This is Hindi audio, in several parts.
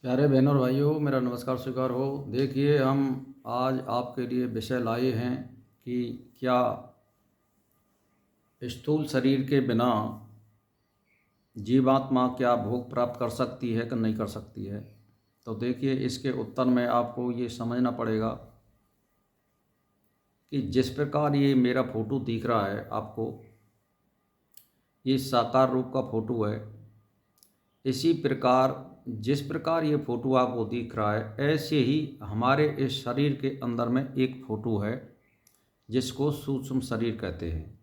प्यारे बहनों और भाइयों, मेरा नमस्कार स्वीकार हो। देखिए, हम आज आपके लिए विषय लाए हैं कि क्या स्थूल शरीर के बिना जीवात्मा क्या भोग प्राप्त कर सकती है कि नहीं कर सकती है। तो देखिए, इसके उत्तर में आपको ये समझना पड़ेगा कि जिस प्रकार ये मेरा फ़ोटो दिख रहा है आपको, ये साकार रूप का फ़ोटो है। इसी प्रकार जिस प्रकार ये फ़ोटो आपको दिख रहा है, ऐसे ही हमारे इस शरीर के अंदर में एक फ़ोटो है जिसको सूक्ष्म शरीर कहते हैं।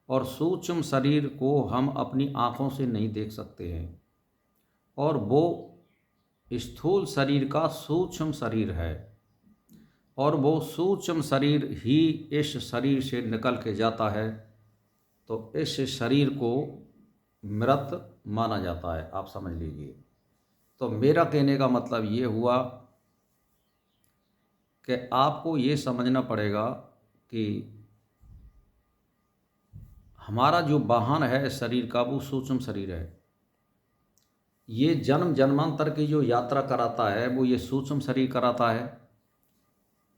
और सूक्ष्म शरीर को हम अपनी आँखों से नहीं देख सकते हैं, और वो स्थूल शरीर का सूक्ष्म शरीर है। और वो सूक्ष्म शरीर ही इस शरीर से निकल के जाता है, तो इस शरीर को मृत माना जाता है, आप समझ लीजिए। तो मेरा कहने का मतलब ये हुआ कि आपको ये समझना पड़ेगा कि हमारा जो वाहन है शरीर का, वो सूक्ष्म शरीर है। ये जन्म जन्मांतर की जो यात्रा कराता है वो ये सूक्ष्म शरीर कराता है।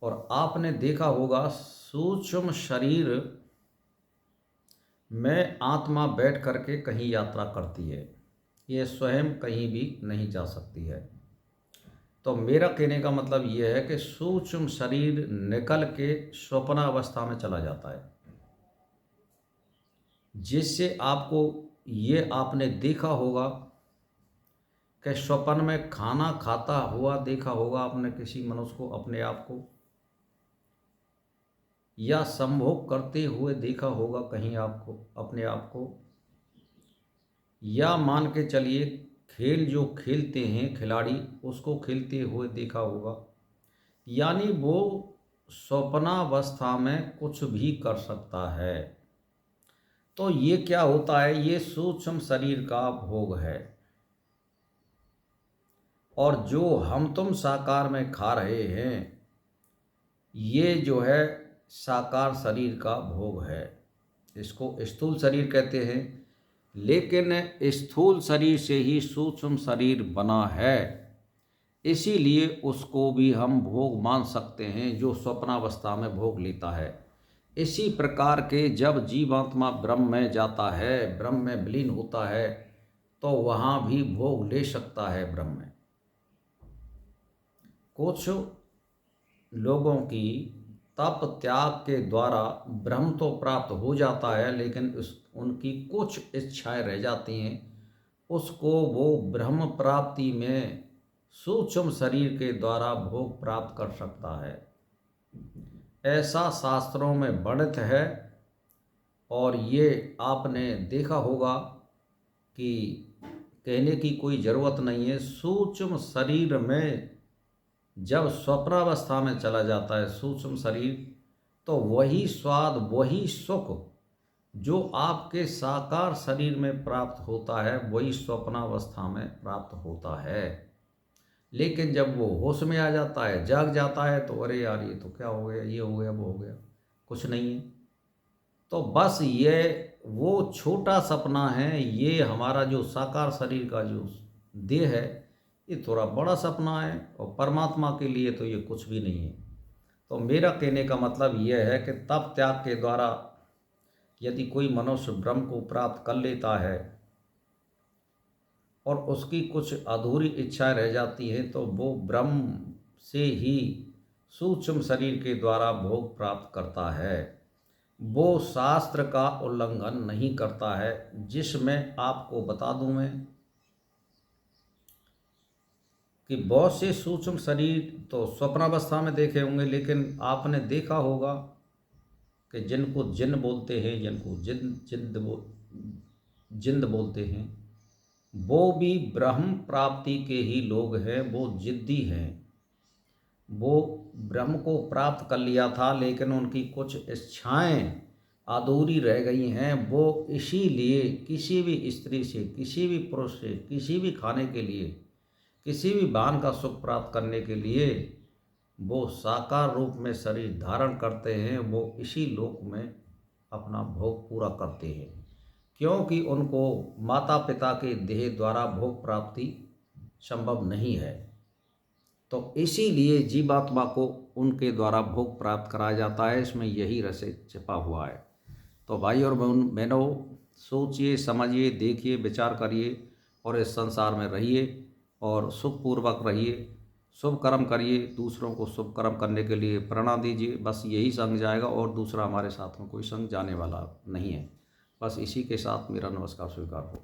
और आपने देखा होगा, सूक्ष्म शरीर में आत्मा बैठ करके कहीं यात्रा करती है, ये स्वयं कहीं भी नहीं जा सकती है। तो मेरा कहने का मतलब ये है कि सूक्ष्म शरीर निकल के स्वप्नावस्था में चला जाता है, जिससे आपको ये आपने देखा होगा कि स्वप्न में खाना खाता हुआ देखा होगा आपने किसी मनुष्य को, अपने आप को, या संभोग करते हुए देखा होगा कहीं आपको, अपने आप को, या मान के चलिए खेल जो खेलते हैं खिलाड़ी, उसको खेलते हुए देखा होगा। यानी वो स्वप्नावस्था में कुछ भी कर सकता है। तो ये क्या होता है, ये सूक्ष्म शरीर का भोग है। और जो हम तुम साकार में खा रहे हैं, ये जो है साकार शरीर का भोग है। इसको स्थूल शरीर कहते हैं, लेकिन स्थूल शरीर से ही सूक्ष्म शरीर बना है, इसीलिए उसको भी हम भोग मान सकते हैं, जो स्वप्नावस्था में भोग लेता है। इसी प्रकार के जब जीवात्मा ब्रह्म में जाता है, ब्रह्म में विलीन होता है, तो वहाँ भी भोग ले सकता है ब्रह्म में। कुछ लोगों की तप त्याग के द्वारा ब्रह्म तो प्राप्त हो जाता है, लेकिन उनकी कुछ इच्छाएं रह जाती हैं, उसको वो ब्रह्म प्राप्ति में सूक्ष्म शरीर के द्वारा भोग प्राप्त कर सकता है। ऐसा शास्त्रों में वर्णित है। और ये आपने देखा होगा कि कहने की कोई ज़रूरत नहीं है, सूक्ष्म शरीर में जब स्वप्नावस्था में चला जाता है सूक्ष्म शरीर, तो वही स्वाद, वही सुख जो आपके साकार शरीर में प्राप्त होता है, वही स्वप्नावस्था में प्राप्त होता है। लेकिन जब वो होश में आ जाता है, जाग जाता है, तो अरे यार, ये तो क्या हो गया, ये हो गया, वो हो गया, कुछ नहीं है। तो बस ये वो छोटा सपना है। ये हमारा जो साकार शरीर का जो देह है, ये थोड़ा बड़ा सपना है, और परमात्मा के लिए तो ये कुछ भी नहीं है। तो मेरा कहने का मतलब ये है कि तप त्याग के द्वारा यदि कोई मनुष्य ब्रह्म को प्राप्त कर लेता है और उसकी कुछ अधूरी इच्छाएं रह जाती हैं, तो वो ब्रह्म से ही सूक्ष्म शरीर के द्वारा भोग प्राप्त करता है। वो शास्त्र का उल्लंघन नहीं करता है, जिसमें आपको बता दूं मैं कि बहुत से सूक्ष्म शरीर तो स्वप्नावस्था में देखे होंगे, लेकिन आपने देखा होगा कि जिनको जिन्न बोलते हैं, जिनको जिंद बोलते हैं, वो भी ब्रह्म प्राप्ति के ही लोग हैं। वो जिद्दी हैं, वो ब्रह्म को प्राप्त कर लिया था, लेकिन उनकी कुछ इच्छाएं अधूरी रह गई हैं। वो इसीलिए किसी भी स्त्री से, किसी भी पुरुष से, किसी भी खाने के लिए, किसी भी बान का सुख प्राप्त करने के लिए वो साकार रूप में शरीर धारण करते हैं। वो इसी लोक में अपना भोग पूरा करते हैं, क्योंकि उनको माता पिता के देह द्वारा भोग प्राप्ति संभव नहीं है। तो इसीलिए जीवात्मा को उनके द्वारा भोग प्राप्त कराया जाता है, इसमें यही रहस्य छिपा हुआ है। तो भाई और बहनों, सोचिए, समझिए, देखिए, विचार करिए और इस संसार में रहिए और सुखपूर्वक रहिए, शुभ कर्म करिए, दूसरों को शुभ कर्म करने के लिए प्रेरणा दीजिए। बस यही संग जाएगा और दूसरा हमारे साथ में कोई संग जाने वाला नहीं है। बस इसी के साथ मेरा नमस्कार स्वीकार हो।